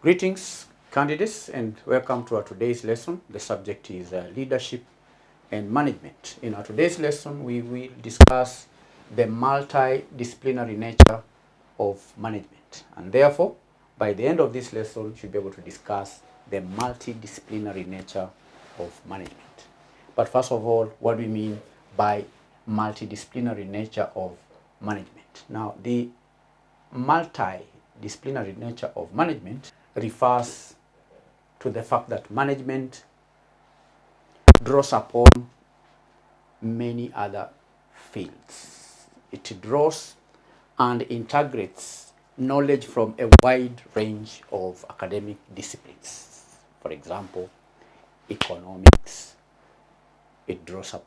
Greetings, candidates, and welcome to our today's lesson. The subject is leadership and management. In our today's lesson, we will discuss the multidisciplinary nature of management. And therefore, by the end of this lesson, you should be able to discuss the multidisciplinary nature of management. But first of all, what do we mean by multidisciplinary nature of management? Now, the multidisciplinary nature of management refers to the fact that management draws upon many other fields. It draws and integrates knowledge from a wide range of academic disciplines. For example, economics. It draws up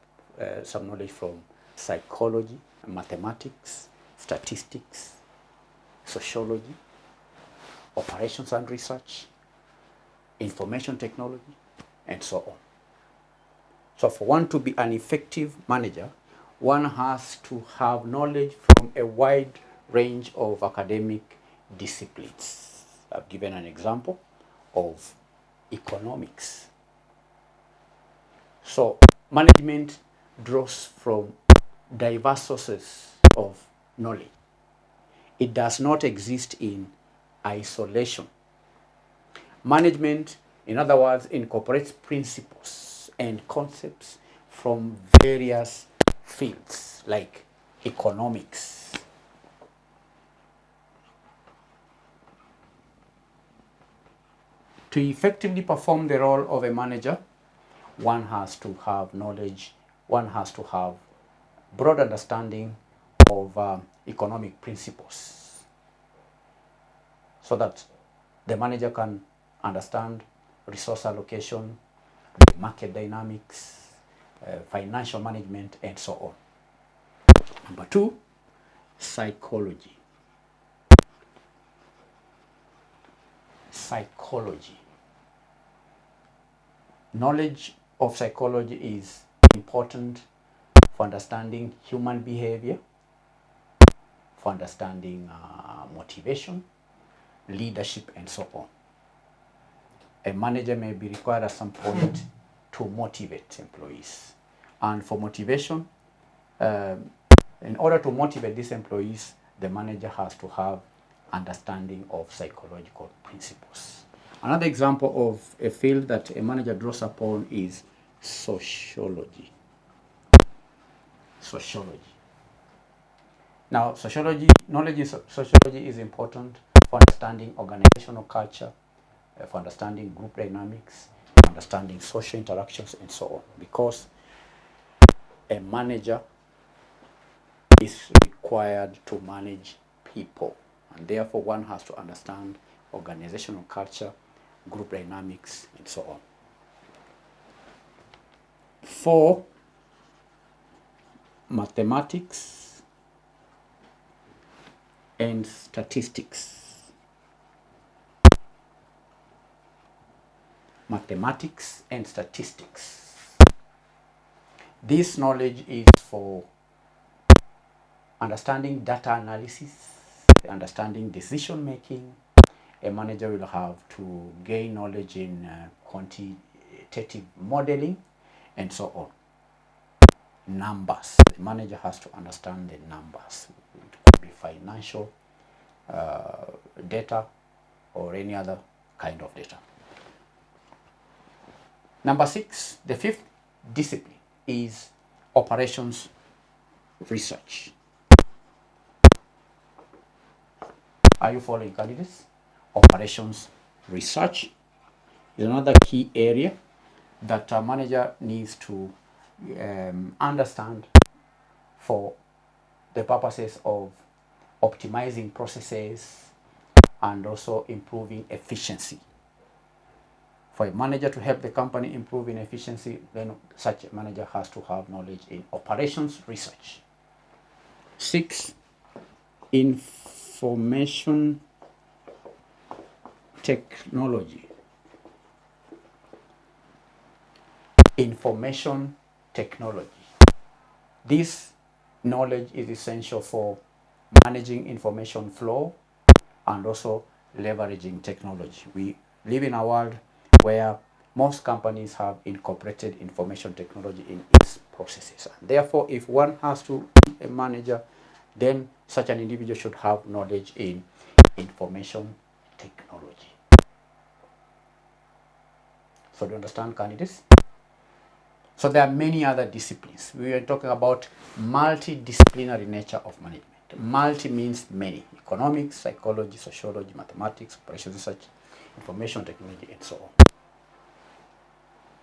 some knowledge from psychology, mathematics, statistics, sociology, operations and research, information technology, and so on. So for one to be an effective manager, one has to have knowledge from a wide range of academic disciplines. I've given an example of economics. So management draws from diverse sources of knowledge. It does not exist in isolation. Management, in other words, incorporates principles and concepts from various fields like economics. To effectively perform the role of a manager, one has to have knowledge, one has to have broad understanding of economic principles, so that the manager can understand resource allocation, market dynamics, financial management, and so on. Number two, psychology. Psychology. Knowledge of psychology is important for understanding human behavior, for understanding motivation, leadership, and so on. A manager may be required at some point to motivate employees. And for motivation, in order to motivate these employees, the manager has to have understanding of psychological principles. Another example of a field that a manager draws upon is sociology. Sociology. Now, knowledge in sociology is important for understanding organizational culture, for understanding group dynamics, understanding social interactions, and so on. Because a manager is required to manage people, and therefore one has to understand organizational culture, group dynamics, and so on. 4, mathematics and statistics. Mathematics and statistics. This knowledge is for understanding data analysis, understanding decision making. A manager will have to gain knowledge in quantitative modeling, and so on. Numbers. The manager has to understand the numbers. It could be financial data or any other kind of data. Number 6, the 5th discipline is operations research. Are you following, candidates? Operations research is another key area that a manager needs to understand for the purposes of optimizing processes and also improving efficiency. For a manager to help the company improve in efficiency, then such a manager has to have knowledge in operations research. 6, information technology. Information technology. This knowledge is essential for managing information flow, and also leveraging technology. We live in a world where most companies have incorporated information technology in its processes. And therefore, if one has to be a manager, then such an individual should have knowledge in information technology. So do you understand, candidates? So there are many other disciplines. We were talking about multidisciplinary nature of management. Multi means many: economics, psychology, sociology, mathematics, operations research, information technology, and so on.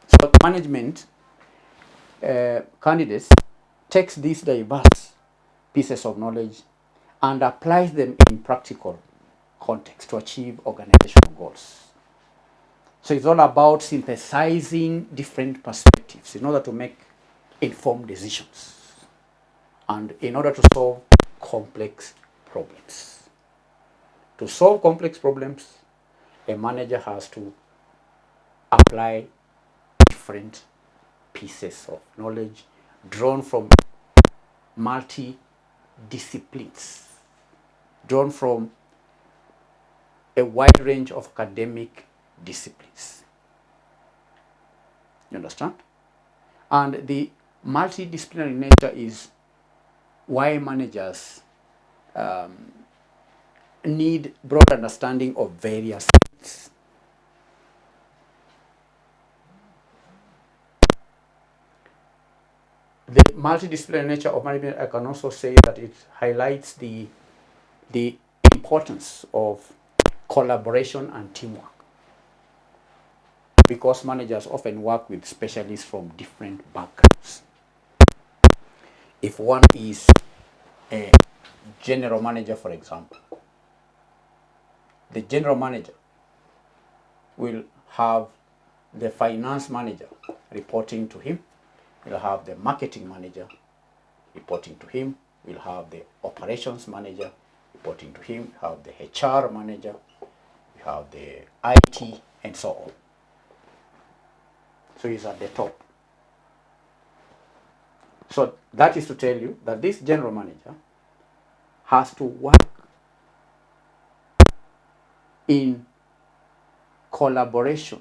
So management candidates takes these diverse pieces of knowledge and applies them in practical context to achieve organizational goals. So it's all about synthesizing different perspectives in order to make informed decisions and in order to solve complex problems. To solve complex problems, a manager has to apply different pieces of knowledge drawn from multi-disciplines, drawn from a wide range of academic disciplines. You understand? And the multidisciplinary nature is why managers need broad understanding of various things. The multidisciplinary nature of management, I can also say that it highlights the importance of collaboration and teamwork, because managers often work with specialists from different backgrounds. If one is a general manager, for example, the general manager will have the finance manager reporting to him, we'll have the marketing manager reporting to him, we'll have the operations manager reporting to him, we'll have the HR manager, we have the IT, and so on. So he's at the top. So that is to tell you that this general manager has to work in collaboration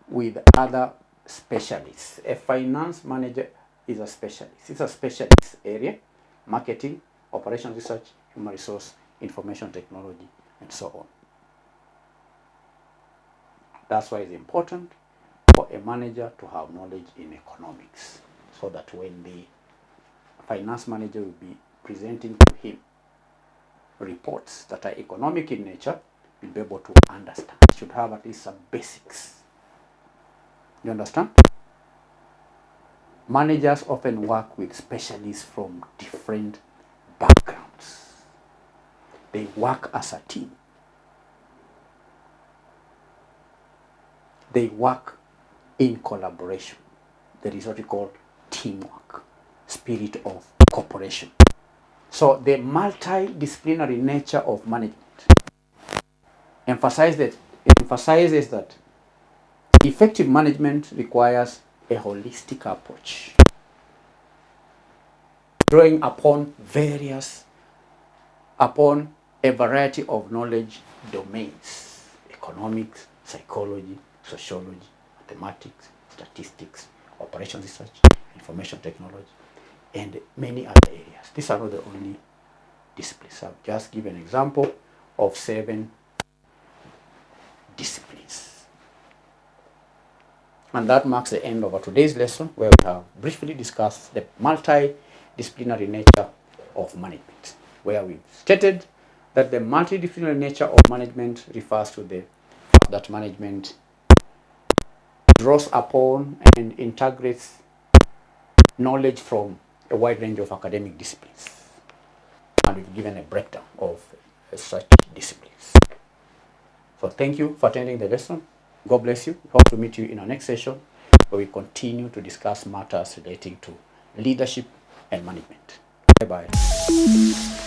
with other specialists. A finance manager is a specialist. It's a specialist area: marketing, operations research, human resource, information technology, and so on. That's why it's important for a manager to have knowledge in economics, so that when the finance manager will be presenting to him reports that are economic in nature, you'll be able to understand. You should have at least some basics. You understand? Managers often work with specialists from different backgrounds. They work as a team. They work in collaboration. There is what we call teamwork, spirit of cooperation. So the multidisciplinary nature of management emphasizes that effective management requires a holistic approach, drawing upon a variety of knowledge domains: economics, psychology, sociology, mathematics, statistics, operations research, information technology, and many other areas. These are not the only disciplines. I've just given an example of 7 disciplines. And that marks the end of our today's lesson, where we have briefly discussed the multidisciplinary nature of management, where we've stated that the multidisciplinary nature of management refers to the fact that management draws upon and integrates knowledge from a wide range of academic disciplines. And we've given a breakdown of such disciplines. So thank you for attending the lesson. God bless you. We hope to meet you in our next session, where we continue to discuss matters relating to leadership and management. Bye-bye.